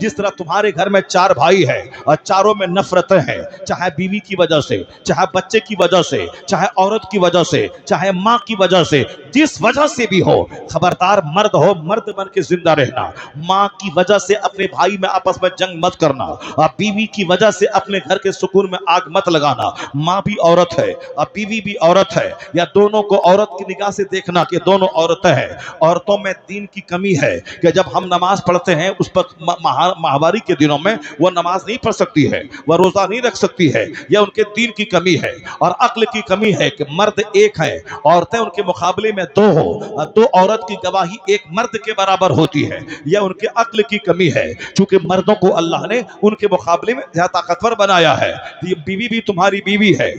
جس طرح تمہارے گھر میں 4 بھائی ہیں اور چاروں میں نفرتیں ہیں، چاہے بیوی کی وجہ سے، چاہے بچے کی وجہ سے، چاہے عورت کی وجہ سے، چاہے ماں کی وجہ سے، جس وجہ سے بھی ہو، خبردار مرد ہو مرد بن کے زندہ رہنا۔ ماں کی وجہ سے اپنے بھائی میں آپس میں جنگ مت کرنا، اور بیوی کی وجہ سے اپنے گھر کے سکون میں آگ مت لگانا۔ ماں بھی عورت ہے اور بیوی بھی عورت ہے، یا دونوں کو عورت کی نگاہ سے دیکھنا کہ دونوں عورتیں ہیں۔ عورتوں میں دین کی کمی ہے کہ جب ہم نماز پڑھتے ہیں اس پر ماہواری کے دنوں میں وہ نماز نہیں پڑھ سکتی ہے، وہ روزہ نہیں رکھ سکتی ہے، یا ان کے دین کی کمی ہے۔ اور عقل کی کمی ہے کہ مرد ایک ہے، عورتیں ان کے مقابلے میں 2 ہو، اور 2 عورت کی گواہی ایک مرد کے برابر ہوتی ہے، یا ان کے عقل کی کمی ہے۔ چونکہ مردوں کو اللہ نے ان کے مقابلے میں زیادہ طاقتور بنایا ہے۔ یہ بیوی بھی تمہاری بیوی ہے،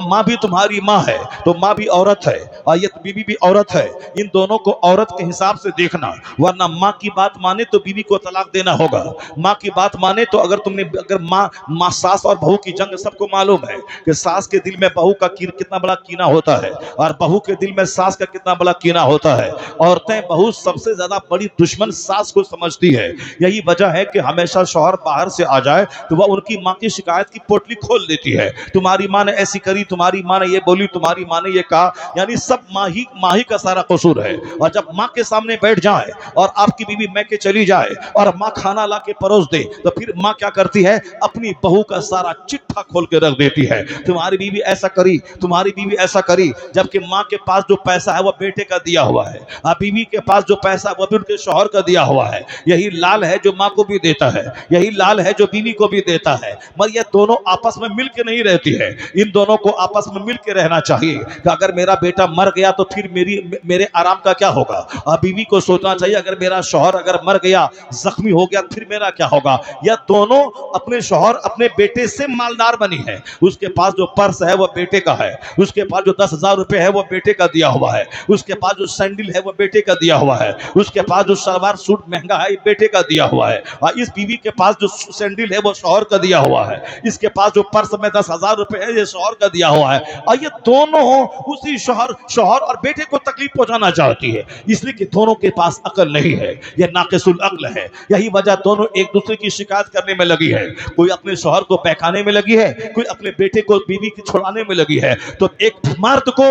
ماں بھی تمہاری ماں ہے، تو ماں بھی عورت ہے اور یہ بیوی بھی عورت ہے۔ ان دونوں کو عورت کے حساب سے دیکھنا، ورنہ ماں کی بات مانے تو بیوی کو طلاق دینا ہوگا۔ ماں کی بات مانے تو اگر ماں ساس اور بہو کی جنگ سب کو معلوم ہے کہ ساس کے دل میں بہو کا کتنا بڑا کینہ ہوتا ہے، اور بہو کے دل میں ساس کا کتنا بڑا کینہ ہوتا ہے۔ عورتیں بہو سب سے زیادہ بڑی دشمن ساس کو سمجھتی ہے۔ یہی وجہ ہے کہ ہمیشہ شوہر باہر سے آ جائے تو وہ ان کی ماں کی شکایت کی پوٹلی کھول دیتی ہے، تمہاری ماں نے ایسی کری، تمہاری ماں نے یہ بولی، تمہاری ماں نے یہ کہا، یعنی سب ماں ہی کا سارا قصور ہے۔ اور جب ماں کے سامنے بیٹھ جائے اور آپ کی بیوی میکے چلی جائے اور ماں کھانا لا کے پروس دے تو پھر ماں کیا کرتی ہے؟ اپنی بہو کا سارا چٹھا کھول کے رکھ دیتی ہے، تمہاری بیوی ایسا کری، تمہاری بیوی ایسا کری، جبکہ ماں کے پاس جو پیسہ ہے وہ بیٹے کا دیا ہوا ہے، اور بیوی کے پاس جو پیسہ وہ بھی ان کے شوہر کا دیا ہوا ہے۔ یہی لال ہے جو ماں کو بھی دیتا ہے، یہی لال ہے جو بیوی کو بھی دیتا ہے، مگر یہ دونوں آپس میں مل کے نہیں رہتی ہے۔ ان دونوں کو آپس میں مل کے رہنا چاہیے کہ اگر میرا بیٹا مر گیا تو پھر میرے آرام کا کیا ہوگا، اور بیوی کو سوچنا چاہیے اگر میرا شوہر اگر مر گیا، زخمی ہو گیا، پھر میرا کیا ہوگا۔ یہ دونوں اپنے شوہر اپنے بیٹے سے مالدار بنی ہے، اس کے پاس جو پرس ہے وہ بیٹے کا ہے، اس کے پاس جو 10,000 روپے ہے وہ بیٹے کا دیا ہوا ہے، اس کے پاس جو سینڈل ہے وہ بیٹے کا دیا ہوا ہے، اس کے پاس جو شلوار سوٹ مہنگا ہے بیٹے کا دیا ہوا ہے، اور اس بیوی کے پاس جو سینڈل ہے وہ شوہر کا دیا ہوا ہے، اس کے پاس جو پرس میں 10,000 روپے ہے یہ شوہر کا دیا ہوا ہے۔ اور یہ دونوں اسی شوہر اور بیٹے کو تکلیف پہنچانا چاہتی ہے، اس لیے کہ دونوں کے پاس عقل نہیں ہے، یہ ناقص العقل ہے۔ یہی وجہ دونوں ایک دوسرے کی شکایت کرنے میں لگی ہے، کوئی اپنے شوہر کو بہکانے میں لگی ہے، کوئی اپنے بیٹے کو بیوی کی چھڑانے میں لگی ہے۔ تو ایک مرد کو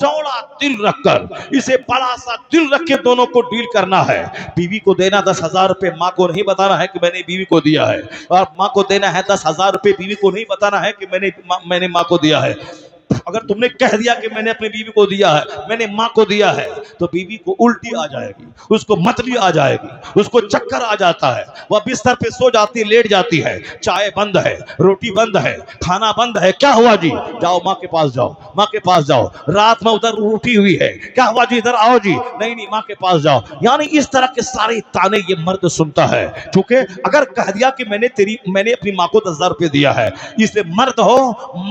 چوڑا دل رکھ کر، اسے بڑا سا دل رکھ کے دونوں کو ڈیل کرنا ہے۔ بیوی کو دینا 10,000 روپے، ماں کو نہیں بتانا ہے کہ میں نے بیوی کو دیا ہے، اور ماں کو دینا ہے 10,000 روپے، بیوی کو نہیں بتانا ہے کہ میں نے ماں کو دیا ہے۔ اگر تم نے کہہ دیا کہ میں نے اپنی بیوی کو دیا ہے، میں نے ماں کو دیا ہے، تو بیوی کو الٹی آ جائے گی، اس کو متلی آ جائے گی، اس کو چکر آ جاتا ہے، وہ بستر پہ سو جاتی ہے، لیٹ جاتی ہے، چائے بند ہے، روٹی بند ہے، کھانا بند ہے، کیا ہوا جی؟ جاؤ ماں کے پاس جاؤ، ماں کے پاس جاؤ، رات میں ادھر اٹھی ہوئی ہے، کیا ہوا جی؟ ادھر آؤ جی، نہیں ماں کے پاس جاؤ۔ یعنی اس طرح کے سارے تانے یہ مرد سنتا ہے، کیونکہ اگر کہہ دیا کہ میں نے اپنی ماں کو 10,000 روپے دیا ہے، اس لیے مرد ہو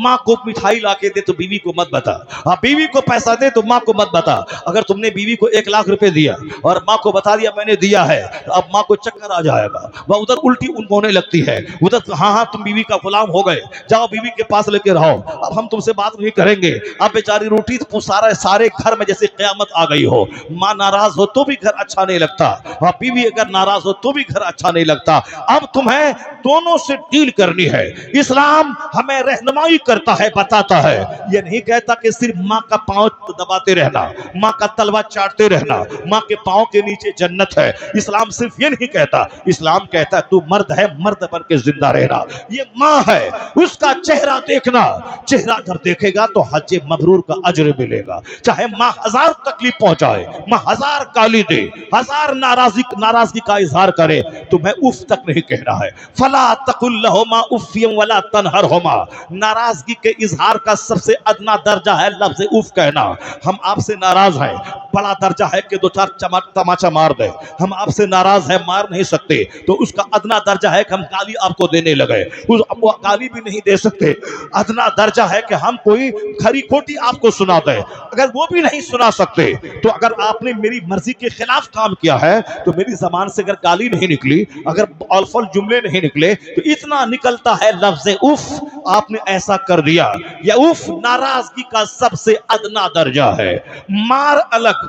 ماں کو مٹھائی لا کے دے تو بیوی کو مت بتا، ہاں بیوی کو پیسہ دے تو ماں کو مت بتا۔ اگر تم نے بیوی کو 1,00,000 روپے دیا اور ماں کو بتا دیا میں نے دیا ہے، تو اب ماں کو چکر آ جائے گا، وہ ادھر الٹی ہونے لگتی ہے، ادھر ہاں تم بیوی کا غلام ہو گئے، جاؤ بیوی کے پاس لے کے رہو، اب ہم تم سے بات نہیں کریں گے۔ اب بیچاری روٹی سارے گھر میں جیسے قیامت آ گئی ہو، ماں ناراض ہو تو بھی گھر اچھا نہیں لگتا، اور بیوی اگر ناراض ہو تو بھی گھر اچھا نہیں لگتا۔ اب تمہیں دونوں سے ڈیل کرنی ہے۔ اسلام ہمیں رہنمائی کرتا ہے، بتاتا ہے، یہ نہیں کہتا کہ صرف ماں کا پاؤں دباتے رہنا، ماں کا تلوا چاٹتے رہنا، ماں کے پاؤں کے نیچے جنت ہے۔ اسلام صرف یہ نہیں کہتا، اسلام کہتا ہے تو مرد ہے، مرد بن کے زندہ رہنا۔ یہ ماں ہے، اس کا چہرہ دیکھنا، چہرہ جب دیکھے گا تو حج مبرور کا اجر ملے گا، چاہے ماں 1000 تکلیف پہنچائے، ماں 1000 گالی دے، 1000 ناراضگی کا اظہار کرے، تمہیں اف تک نہیں کہنا ہے۔ فلا تقل لهما اف ولا تنهرهما، ناراضگی کے اظہار کا سب سے ادنا درجہ ہے لفظ اف کہنا۔ ہم آپ سے ناراض ہیں، بڑا درجہ ہے کہ 2-4 تماچا مار دے، ہم آپ سے ناراض ہیں، مار نہیں سکتے، تو اس کا ادنا درجہ ہے کہ ہم گالی آپ کو دینے لگے، وہ گالی بھی نہیں دے سکتے۔ ادنا درجہ ہے کہ ہم کوئی کھری کھوٹی آپ کو سنا دے، اگر وہ بھی نہیں سنا سکتے تو اگر آپ نے میری مرضی کے خلاف کام کیا ہے تو میری زبان سے اگر گالی نہیں نکلی، اگر الفل جملے نہیں نکلے، تو اتنا نکلتا ہے لفظ اف، آپ نے ایسا کر دیا۔ یہ اف ناراضگی کا سب سے ادنا درجہ ہے۔ مار الگ،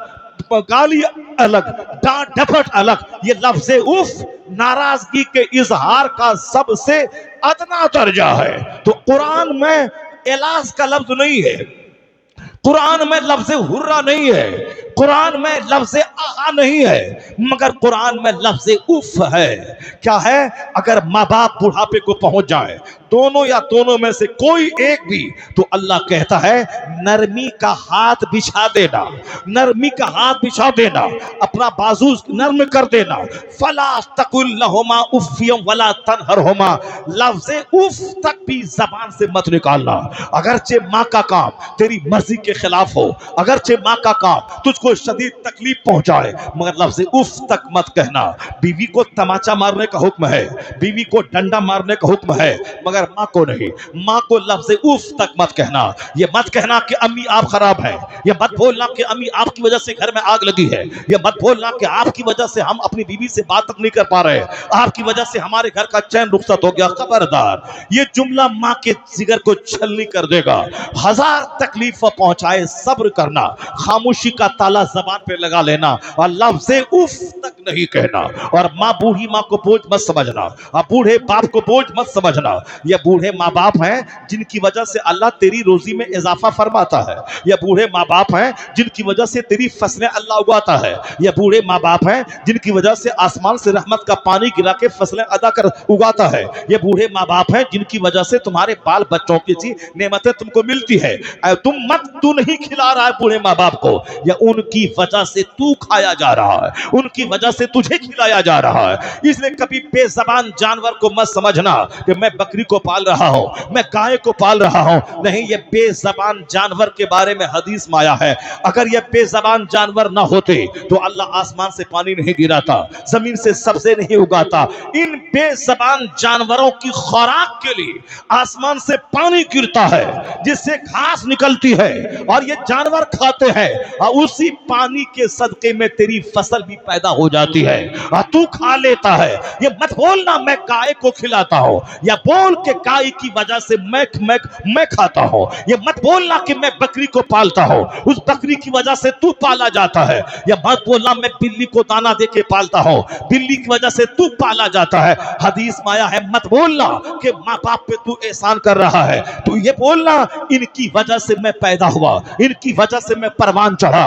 گالی الگ، ڈانٹ ڈپٹ الگ، یہ لفظ اف ناراضگی کے اظہار کا سب سے ادنا درجہ ہے۔ تو قرآن میں اعلاز کا لفظ نہیں ہے، قرآن میں لفظ ہرا نہیں ہے، قرآن میں لفظ آہا نہیں ہے، مگر قرآن میں لفظ اف ہے۔ کیا ہے؟ اگر ماں باپ بڑھاپے کو پہنچ جائیں، دونوں یا دونوں میں سے کوئی ایک بھی، تو اللہ کہتا ہے نرمی کا ہاتھ بچھا دینا، نرمی کا ہاتھ بچھا دینا، اپنا بازو نرم کر دینا۔ فلا تقل لہما اف ولا تنہرہما، لفظ اف تک بھی زبان سے مت نکالنا۔ اگرچہ ماں کا کام تیری مرضی کے خلاف ہو، اگرچہ ماں کا کام تجھ کو شدید تکلیف پہنچائے، مگر لفظ اف تک مت کہنا۔ بیوی کو تماچا مارنے کا حکم ہے، بیوی کو ڈنڈا مارنے کا حکم ہے، مگر ماں کو نہیں۔ ماں کو لفظ اف تک مت کہنا۔ یہ مت کہنا کہ امی آپ خراب ہیں، یہ مت بولنا کہ امی آپ کی وجہ سے گھر میں آگ لگی ہے، یہ مت بولنا کہ آپ کی وجہ سے ہم اپنی بیوی سے بات تک نہیں کر پا رہے، آپ کی وجہ سے ہمارے گھر کا چین رخصت ہو گیا۔ خبردار، یہ جملہ ماں کے جگر کو چھلنی کر دے گا۔ ہزار تکلیف پہنچائے صبر کرنا، خاموشی کا تالا زبان پہ لگا لینا، اور لفظ اف تک نہیں کہنا۔ اور ماں، بوڑھی ماں کو بوجھ مت سمجھنا، اور بوڑھے باپ کو بوجھ مت سمجھنا۔ یہ بوڑھے ماں باپ ہیں جن کی وجہ سے اللہ تیری روزی میں اضافہ فرماتا ہے، یہ بوڑھے ماں باپ ہیں جن کی وجہ سے تیری فصلیں اللہ اگاتا ہے، یہ بوڑھے ماں باپ ہیں جن کی وجہ سے آسمان سے رحمت کا پانی گرا کے فصلیں اگاتا ہے، یہ بوڑھے ماں باپ ہیں جن کی وجہ سے تمہارے بال بچوں کی سی نعمتیں تم کو ملتی ہے۔ تو نہیں کھلا رہا ہے بوڑھے ماں باپ کو، یا ان کی وجہ سے تو کھایا جا رہا ہے، ان کی وجہ سے تجھے کھلایا جا رہا ہے۔ اس لیے کبھی بے زبان جانور کو مت سمجھنا کہ میں بکری کو پال رہا ہوں، میں گائے کو پال رہا ہوں۔ نہیں، یہ بے زبان جانور کے بارے میں حدیث میں آیا ہے، اگر یہ بے زبان جانور نہ ہوتے تو اللہ آسمان سے پانی نہیں گراتا، زمین سے سبزے نہیں اگاتا۔ ان بے زبان جانوروں کی خوراک کے لیے آسمان سے پانی گرتا ہے، جس سے گھاس نکلتی ہے اور یہ جانور کھاتے ہیں، اور اسی پانی کے صدقے میں تیری فصل بھی پیدا ہو جاتی ہے اور تو کھا لیتا ہے۔ یہ مت بولنا میں گائے کو کھلاتا ہوں، یا بول کہ گائے کی وجہ سے میں کھاتا ہوں۔ یہ مت بولنا کہ میں بکری کو پالتا ہوں، اس بکری کی وجہ سے تو پالا جاتا ہے۔ یا مت بولنا میں بلی کو دانا دے کے پالتا ہوں، بلی کی وجہ سے تو پالا جاتا ہے۔ حدیث میں آیا ہے مت بولنا کہ ماں باپ پہ تو احسان کر رہا ہے، تو یہ بولنا ان کی وجہ سے میں پیدا ہوا، ان کی وجہ سے میں پروان چڑھا۔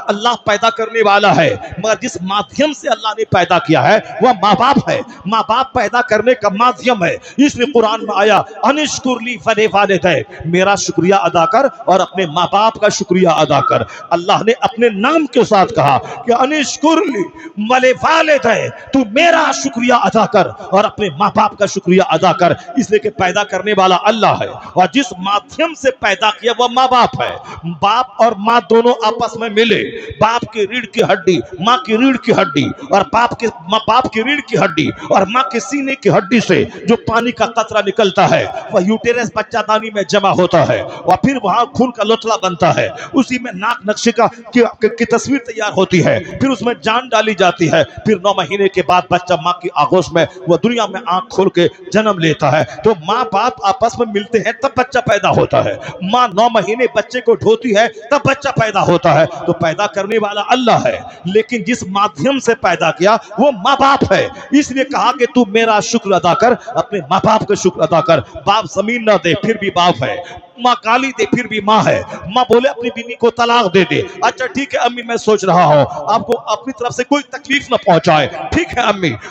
اللہ پیدا کرنے والا ہے، مگر جس مادھیم سے اللہ نے پیدا کیا ہے وہ ماں باپ ہے، ماں باپ پیدا کرنے کا مادھیم ہے۔ اس لیے قرآن میں آیا انشکر لی ولی والدیک، میرا شکریہ ادا کر اور اپنے ماں باپ کا شکریہ ادا کر۔ اللہ نے اپنے نام کے ساتھ کہا کہ انشکر لی ولی والدیک، تو میرا شکریہ ادا کر اور اپنے ماں باپ کا شکریہ ادا کر، اس لیے کہ پیدا کرنے والا اللہ ہے، اور جس مادھیم سے پیدا کیا وہ ماں باپ ہے۔ باپ اور ماں دونوں آپس میں ملے، باپ کی ریڑھ کی ہڈی، ماں کی ریڑھ کی ہڈی، اور باپ کی ریڑھ کی ہڈی اور ماں کے سینے کی ہڈی سے جو پانی کا قطرہ نکلتا ہے وہ یوٹیرس بچہ دانی میں جمع ہوتا ہے، اور پھر وہاں خون کا لوتھڑا بنتا ہے، اسی میں ناک نقشے کی تصویر تیار ہوتی ہے، پھر اس میں جان ڈالی جاتی ہے، پھر 9 مہینے کے بعد بچہ ماں کی آغوش میں وہ دنیا میں آنکھ کھول کے جنم لیتا ہے۔ تو ماں باپ آپس میں ملتے ہیں تب بچہ پیدا ہوتا ہے، ماں 9 مہینے بچے کو ڈھوتی ہے تب بچہ پیدا ہوتا ہے۔ تو پیدا کرنے والا اللہ ہے، لیکن جس مادھیم سے پیدا کیا وہ ماں باپ ہے۔ اس لیے کہا کہ تو میرا شکر ادا کر، اپنے ماں باپ کا شکر ادا کر۔ باپ زمین نہ دے پھر بھی باپ ہے، ماں گالی دے پھر بھی ماں ہے، ماں بولے اپنی بیوی کو طلاق دے دے، اچھا ٹھیک ہے امی میں سوچ رہا ہوں آپ کو اپنی طرف سے کوئی تکلیف نہ پہنچائے، ٹھیک ہے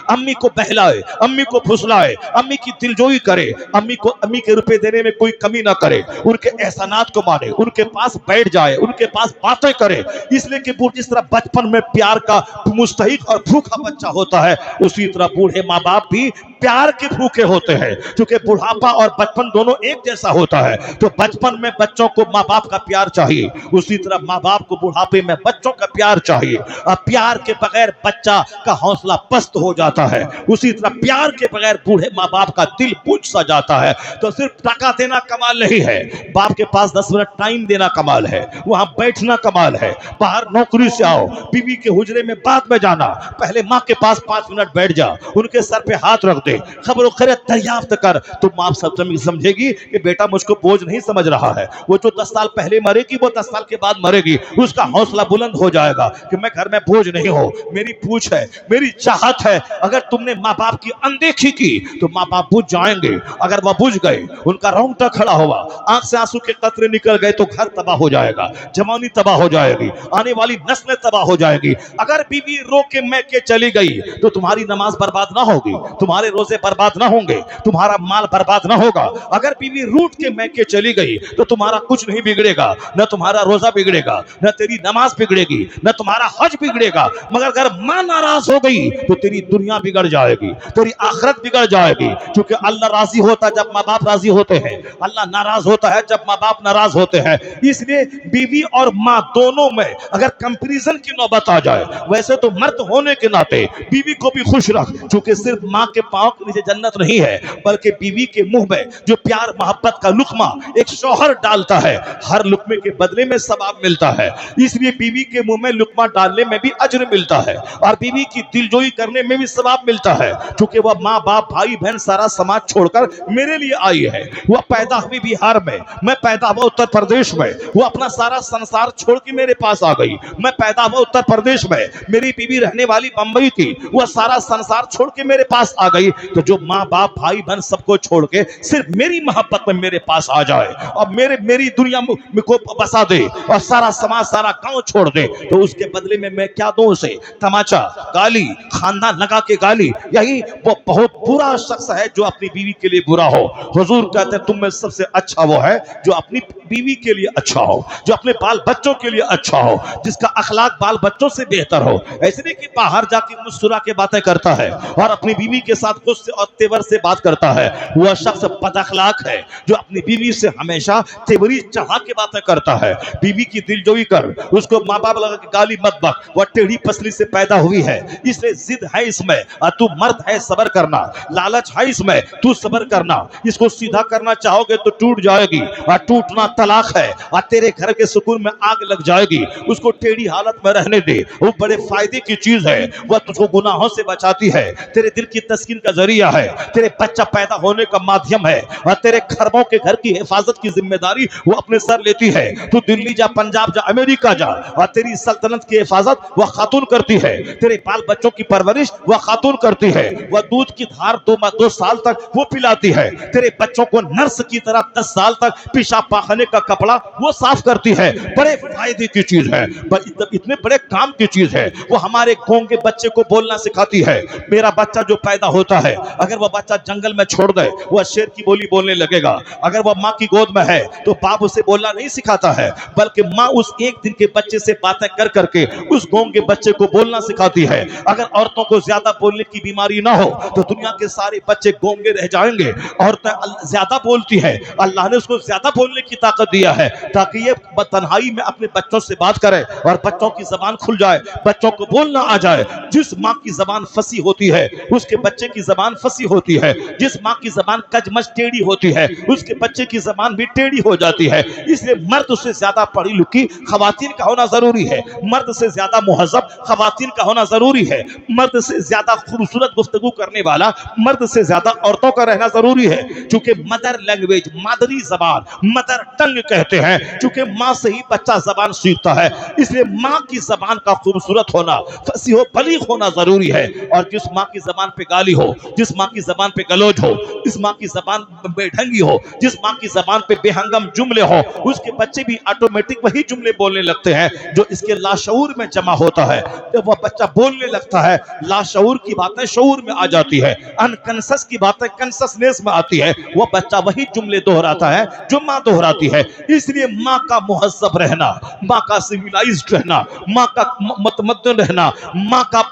امی کو بہلائے، امی کو پھسلائے، امی کی دلجوئی کرے، امی کے روپے دینے میں کوئی کمی نہ کرے، ان کے احسانات کو مانے، ان کے پاس بیٹھ جائے، ان کے پاس باتیں کرے۔ اس لیے کہ جس طرح بچپن میں پیار کا مستحق اور بھوکا بچہ ہوتا ہے، اسی طرح بوڑھے ماں باپ بھی پیار کے بھوکے ہوتے ہیں، کیونکہ بڑھاپا اور بچپن دونوں ایک جیسا ہوتا ہے۔ تو بچپن میں بچوں کو ماں باپ کا پیار چاہیے، اسی طرح ماں باپ کو بڑھاپے میں بچوں کا پیار چاہیے۔ اور پیار کے بغیر بچہ کا حوصلہ پست ہو جاتا ہے، اسی طرح پیار کے بغیر بوڑھے ماں باپ کا دل بجھ سا جاتا ہے۔ تو صرف ٹکا دینا کمال نہیں ہے، باپ کے پاس 10 منٹ ٹائم دینا کمال ہے، وہاں بیٹھنا کمال ہے۔ باہر نوکری سے آؤ، بیوی کے حجرے میں بعد میں جانا، پہلے ماں کے پاس 5 منٹ بیٹھ جا، ان کے سر پہ ہاتھ رکھ دے، دے, خبر و خیریت دریافت کر, تو ماں سمجھے گی کہ بیٹا مجھ کو بوجھ نہیں سمجھ رہا ہے. وہ جو 10 سال پہلے مرے گی وہ 10 سال کے بعد مرے گی, اس کا حوصلہ بلند ہو جائے گا کہ میں گھر میں بوجھ نہیں ہوں, میری پوچھ ہے, میری چاہت ہے. اگر تم نے ماں باپ کی اندیکھی کی تو ماں باپ بجھ جائیں گے. اگر وہ بجھ گئے, ان کا رونگٹا کھڑا ہوا, آنکھ سے آنسو کے قطرے نکل گئے, تو گھر تباہ ہو جائے گا, جوانی تباہ ہو جائے گی, آنے والی نسلیں تباہ ہو جائے گی. اگر بیوی رو کے میکے چلی گئی تو تمہاری نماز برباد نہ ہوگی, تمہارے روزے برباد نہ ہوں گے, تمہارا مال برباد نہ ہوگا. اگر بیوی روٹ کے میکے چلی گئی تو تمہارا کچھ نہیں بگڑے گا, نہ تمہارا روزہ بگڑے گا, نہ تیری نماز بگڑے گی, نہ تمہارا حج بگڑے گا. مگر اگر ماں ناراض ہو گئی تو تیری دنیا بگڑ جائے گی, تیری آخرت بگڑ جائے گی. کیونکہ اللہ راضی ہوتا ہے جب ماں باپ راضی ہوتے ہیں, اللہ ناراض ہوتا ہے جب ماں باپ ناراض ہوتے ہیں. اس لیے بیوی اور ماں دونوں میں اگر کمپیریزن کی نوبت آ جائے, ویسے تو مرد ہونے کے ناطے بیوی کو بھی خوش رکھ, چونکہ صرف ماں کے پاؤں کے نیچے جنت نہیں ہے, بلکہ بیوی کے منہ میں جو پیار محبت کا لقمہ ایک شوہر ڈالتا ہے, ہر لقمے کے بدلے میں ثواب ملتا ہے. اس لیے بیوی کے منہ میں لقمہ ڈالنے میں بھی اجر ملتا ہے, اور بیوی کی دلجوئی کرنے میں بھی ثواب ملتا ہے. کیونکہ وہ ماں باپ بھائی بہن سارا سماج چھوڑ کر میرے لیے آئی ہے. وہ پیدا ہوئی بہار میں, میں پیدا ہوا اتر پردیش میں, وہ اپنا سارا سنسار چھوڑ کے میرے پاس آ گئی. میں پیدا ہوا اتر پردیش میں, میری بیوی رہنے والی بمبئی تھی, وہ سارا سنسار چھوڑ کے میرے پاس آ گئی. تو جو ماں باپ بھائی بہن سب کو چھوڑ کے صرف میری محبت میں میرے پاس آ جائے اور میری دنیا کو بسا دے اور سارا سماج سارا گاؤں چھوڑ دے, تو اس کے بدلے میں کیا دوں اسے؟ تماچا, گالی, خاندان لگا کے گالی. یہی وہ بہت برا شخص ہے جو اپنی بیوی کے لیے برا ہو. حضور کہتے ہیں تم میں سب سے اچھا وہ ہے جو اپنی بیوی کے لیے اچھا ہو, جو اپنے بال بچوں کے لیے اچھا ہو, جس کا اخلاق بال بچوں سے بہتر ہو. ایسے نہیں کہ باہر جا کے مسکرا کے باتیں کرتا ہے اور اپنی بیوی کے ساتھ غصے اور تیور سے بات کرتا ہے. وہ شخص بد اخلاق ہے جو اپنی بیوی سے ہمیشہ تیوری چڑھا کے باتیں کرتا ہے. بیوی کی دلجوئی کر, اس کو ماں باپ لگا کے گالی مت بک, وہ ٹیڑھی پسلی سے پیدا ہوئی ہے, اس لیے ضد ہے اس میں, اور تو مرد ہے صبر کرنا, لالچ ہے اس میں, تو صبر کرنا. اس کو سیدھا کرنا چاہو گے تو ٹوٹ جائے گی, اور ٹوٹنا طلاق ہے, اور تیرے گھر کے سکون میں آگ لگ جائے گی. اس کو ٹیڑھی حالت میں رہنے دے, وہ بڑے فائدے کی چیز ہے, وہ تجھ کو گناہوں سے بچاتی ہے, تیرے دل کی تسکین کا ذریعہ ہے, تیرے بچہ پیدا ہونے کا مادھیم ہے, اور تیرے خربوں کے گھر کی حفاظت کی ذمہ داری وہ اپنے سر لیتی ہے. تو دلی جا, پنجاب جا, امریکہ جا, اور تیری سلطنت کی حفاظت وہ خاتون کرتی ہے, تیرے بال بچوں کی پرورش وہ خاتون کرتی ہے, وہ دودھ کی دھار 2 سال تک وہ پلاتی ہے, تیرے بچوں کو نرس کی طرح 10 سال تک پیشاب پاخانے کا کپڑا وہ صاف کرتی ہے. بڑے فائدے کی چیز ہے, اتنے بڑے کام کی چیز ہے. وہ ہمارے قوم کے بچے کو بولنا سکھاتی ہے. میرا بچہ جو پیدا ہوتا ہے, اگر وہ بچہ جنگل میں چھوڑ دے وہ شیر کی بولی بولنے لگے گا. اگر وہ ماں کی گود میں ہے تو باپ اسے بولنا نہیں سکھاتا ہے, بلکہ ماں اس ایک دن کے بچے سے باتیں کر کر کے اس قوم کے بچے کو بولنا سکھاتی ہے. اگر عورتوں کو زیادہ بولنے کی بیماری نہ ہو تو دنیا کے سارے بچے گونگے رہ جائیں گے. عورتیں زیادہ بولتی ہے, اللہ نے اس کو زیادہ بولنے کی طاقت دیا ہے تاکہ یہ تنہائی میں اپنے بچوں سے بات کرے اور بچوں کی زبان کھل جائے, بچوں کو بولنا آ جائے. جس ماں کی زبان فصیح ہوتی ہے اس کے بچے کی زبان فصیح ہوتی ہے, جس ماں کی زبان کجمج ٹیڑھی ہوتی ہے اس کے بچے کی زبان بھی ٹیڑھی ہو جاتی ہے. اس لیے مرد سے زیادہ پڑھی لکھی خواتین کا ہونا ضروری ہے, مرد سے زیادہ مہذب خواتین کا ہونا ضروری ہے, مرد سے زیادہ خوبصورت گفتگو کرنے والا, مرد سے زیادہ عورتوں کا رہنا ضروری ہے. چونکہ مدر لینگویج, مادری زبان, مدر ٹنگ کہتے ہیں, چونکہ ماں سے ہی بچہ زبان سیکھتا ہے. اس لیے ماں کی زبان کا خوبصورت ہونا, فصیح و بلیغ ہونا ضروری ہے. اور جس ماں کی زبان پہ گالی ہو, جس ماں کی زبان پہ گلوج ہو, جس ماں کی زبان بے ڈھنگی ہو, جس ماں کی زبان پہ بے ہنگم جملے ہو, اس کے بچے بھی آٹومیٹک وہی جملے بولنے لگتے ہیں جو اس کے لاشعور میں جمع ہوتا ہے. جب وہ بچہ بولنے لگتا ہے لاشعور کی باتیں شعور میں آ جاتی ہے, انکنسس کی باتیں کنسسنیس میں آتی ہے, وہ بچہ وہی جملے دہراتا ہے جو ماں دہراتی ہے. اس لیے ماں کا مہذب رہنا, ماں کا سویلائزڈ رہنا, ماں کا متمدن رہنا, ماں کا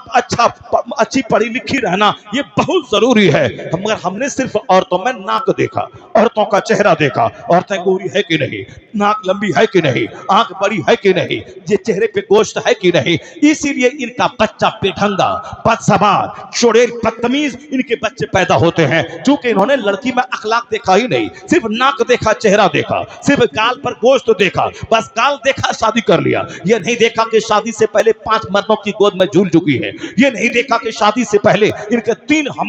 اچھی پڑھی لکھی رہنا یہ بہت ضروری ہے. مگر ہم نے صرف عورتوں میں ناک دیکھا, عورتوں کا چہرہ دیکھا, عورتیں گوری ہے کہ نہیں, ناک لمبی ہے کہ نہیں, آنکھ بڑی ہے کہ نہیں, یہ چہرے پہ گوشت ہے کہ نہیں. اسی لیے ان کا بچہ بے ڈھنگا, بد زبان, چڑیل, بدتمیز ان کے بچے پیدا ہوتے ہیں, چونکہ انہوں نے لڑکی میں اخلاق دیکھا ہی نہیں, صرف ناک دیکھا, چہرہ دیکھا, صرف گال پر گوشت دیکھا, بس گال دیکھا شادی کر لیا. یہ نہیں دیکھا کہ شادی سے پہلے 5 مردوں کی گود میں جھول چکی ہے, یہ نہیں دیکھا کہ شادی سے پہلے ان کے 3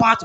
5